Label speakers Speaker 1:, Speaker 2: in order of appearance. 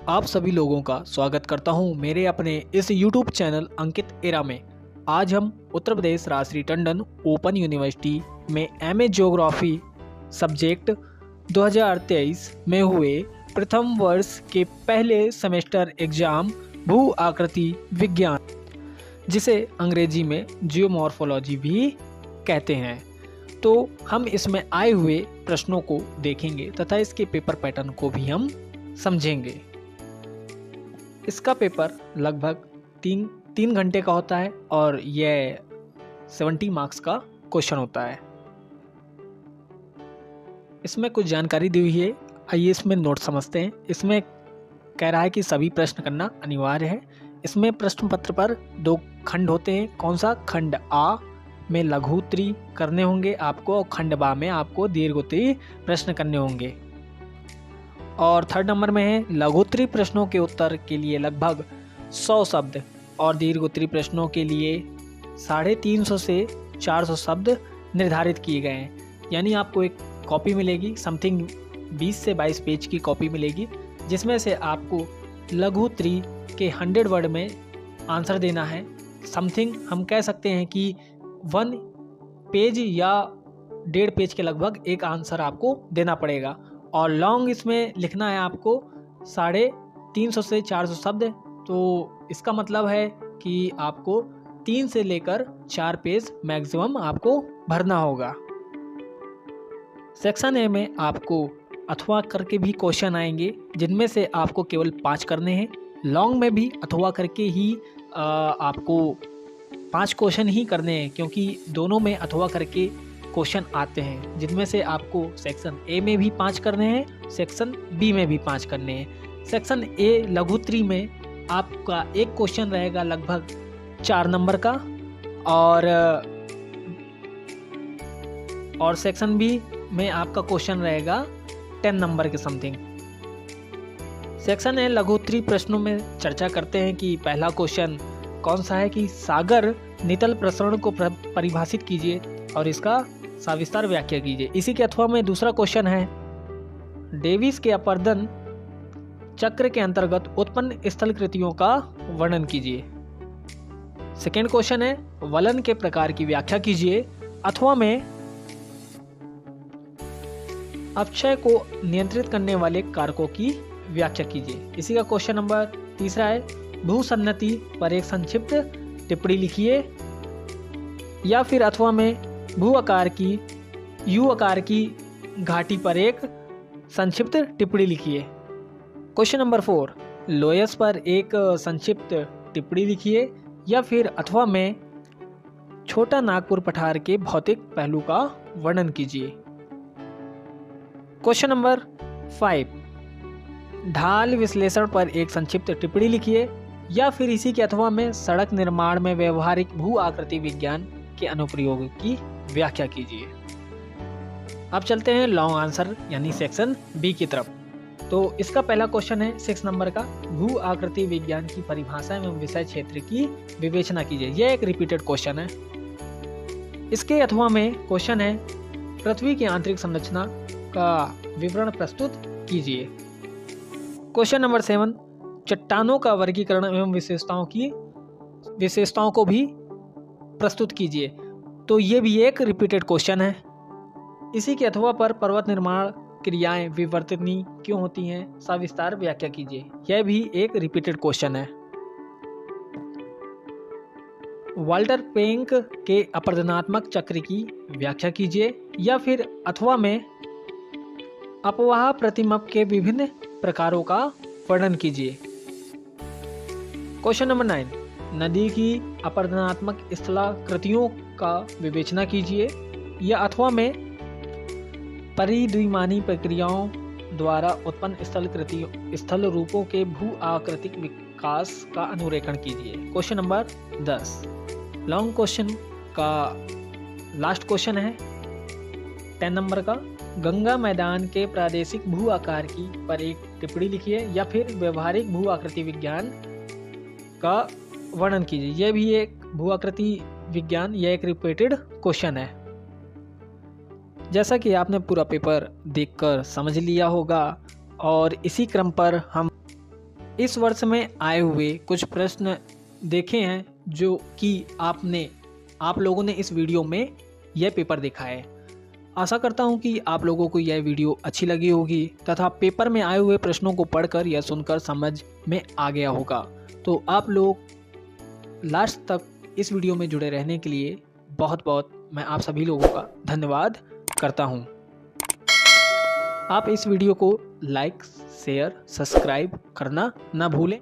Speaker 1: आप सभी लोगों का स्वागत करता हूं मेरे अपने इस YouTube चैनल अंकित एरा में। आज हम उत्तर प्रदेश राजश्री टंडन ओपन यूनिवर्सिटी में एमए ज्योग्राफी सब्जेक्ट 2023 में हुए प्रथम वर्ष के पहले सेमेस्टर एग्जाम भू आकृति विज्ञान, जिसे अंग्रेजी में जियोमॉर्फोलॉजी भी कहते हैं, तो हम इसमें आए हुए प्रश्नों को देखेंगे तथा इसके पेपर पैटर्न को भी हम समझेंगे। इसका पेपर लगभग तीन घंटे का होता है और यह 70 मार्क्स का क्वेश्चन होता है। इसमें कुछ जानकारी दी हुई है, आइए इसमें नोट समझते हैं। इसमें कह रहा है कि सभी प्रश्न करना अनिवार्य है। इसमें प्रश्न पत्र पर 2 खंड होते हैं। कौन सा? खंड आ में लघु उत्तरी करने होंगे आपको और खंड बा में आपको दीर्घ उत्तरी प्रश्न करने होंगे। और 3rd नंबर में है लघुत्तरी प्रश्नों के उत्तर के लिए लगभग 100 शब्द और दीर्घ उत्तरी प्रश्नों के लिए 350 से 400 शब्द निर्धारित किए गए हैं। यानी आपको एक कॉपी मिलेगी, समथिंग 20 से 22 पेज की कॉपी मिलेगी, जिसमें से आपको लघुत्तरी के 100 वर्ड में आंसर देना है। समथिंग हम कह सकते हैं कि 1 पेज या 1.5 पेज के लगभग एक आंसर आपको देना पड़ेगा। और लॉन्ग इसमें लिखना है आपको 350 से 400 शब्द। तो इसका मतलब है कि आपको 3 से लेकर 4 पेज मैक्सिमम आपको भरना होगा। सेक्शन ए में आपको अथवा करके भी क्वेश्चन आएंगे, जिनमें से आपको केवल 5 करने हैं। लॉन्ग में भी अथवा करके ही आपको 5 क्वेश्चन ही करने हैं, क्योंकि दोनों में अथवा करके क्वेश्चन आते हैं, जिनमें से आपको सेक्शन ए में भी 5 करने हैं, सेक्शन बी में भी 5 करने हैं। सेक्शन ए लघुत्तरी में आपका एक क्वेश्चन रहेगा लगभग 4 नंबर का और सेक्शन बी में आपका क्वेश्चन रहेगा 10 नंबर के समथिंग। सेक्शन ए लघुत्तरी प्रश्नों में चर्चा करते हैं कि पहला क्वेश्चन कौन सा है कि सागर नितल प्रसरण को परिभाषित कीजिए और इसका सविस्तार व्याख्या कीजिए। इसी के अथवा में दूसरा क्वेश्चन है डेविस के अपर्दन चक्र के अंतर्गत उत्पन्न स्थलकृतियों का वर्णन कीजिए। सेकेंड क्वेश्चन है वलन के प्रकार की व्याख्या कीजिए। अथवा में अपक्षय को नियंत्रित करने वाले कारकों की व्याख्या कीजिए। इसी का क्वेश्चन नंबर तीसरा है भूसन्नति पर एक संक्षिप्त टिप्पणी लिखिए। या फिर अथवा में भू आकार की यू आकार की घाटी पर एक संक्षिप्त टिप्पणी लिखिए। क्वेश्चन नंबर 4 लोयस पर एक संक्षिप्त टिप्पणी लिखिए। या फिर अथवा में छोटा नागपुर पठार के भौतिक पहलू का वर्णन कीजिए। क्वेश्चन नंबर 5 ढाल विश्लेषण पर एक संक्षिप्त टिप्पणी लिखिए। या फिर इसी के अथवा में सड़क निर्माण में व्यवहारिक भू आकृति विज्ञान के अनुप्रयोग की व्याख्या कीजिए। अब चलते हैं लॉन्ग आंसर यानी सेक्शन बी की तरफ। तो इसका पहला क्वेश्चन है 6 नंबर का भू आकृति विज्ञान की परिभाषा एवं विषय क्षेत्र की विवेचना कीजिए। यह एक रिपीटेड क्वेश्चन है। इसके अथवा में क्वेश्चन है पृथ्वी की आंतरिक संरचना का विवरण प्रस्तुत कीजिए। क्वेश्चन नंबर 7 चट्टानों का वर्गीकरण एवं विशेषताओं को भी प्रस्तुत कीजिए। तो ये भी एक रिपीटेड क्वेश्चन है। इसी के अथवा पर पर्वत निर्माण क्रियाएं विवर्तनीय क्यों होती हैं, सविस्तार व्याख्या कीजिए। यह भी एक रिपीटेड क्वेश्चन है। वाल्टर पेंक के अपरदनात्मक चक्र की व्याख्या कीजिए। या फिर अथवा में अपवाह प्रतिमप के विभिन्न प्रकारों का वर्णन कीजिए। क्वेश्चन नंबर 9 नदी की अपरदनात्मक स्थलाकृतियों का विवेचना कीजिए। या अथवा में परिद्विमानी प्रक्रियाओं द्वारा उत्पन्न स्थल रूपों के भू आकृतिक विकास का अनुरेखण कीजिए। क्वेश्चन नंबर 10 लॉन्ग क्वेश्चन का लास्ट क्वेश्चन है 10 नंबर का गंगा मैदान के प्रादेशिक भू आकार की पर एक टिप्पणी लिखिए। या फिर व्यवहारिक भू आकृति विज्ञान का वर्णन कीजिए। यह भी एक भू आकृति विज्ञान, यह एक रिपीटेड क्वेश्चन है। जैसा कि आपने पूरा पेपर देखकर समझ लिया होगा और इसी क्रम पर हम इस वर्ष में आए हुए कुछ प्रश्न देखे हैं जो कि आप लोगों ने इस वीडियो में यह पेपर देखा है। आशा करता हूं कि आप लोगों को यह वीडियो अच्छी लगी होगी तथा पेपर में आए हुए प्रश्नों को पढ़कर या सुनकर समझ में आ गया होगा। तो आप लोग लास्ट तक इस वीडियो में जुड़े रहने के लिए बहुत बहुत मैं आप सभी लोगों का धन्यवाद करता हूं। आप इस वीडियो को लाइक, शेयर, सब्सक्राइब करना ना भूलें।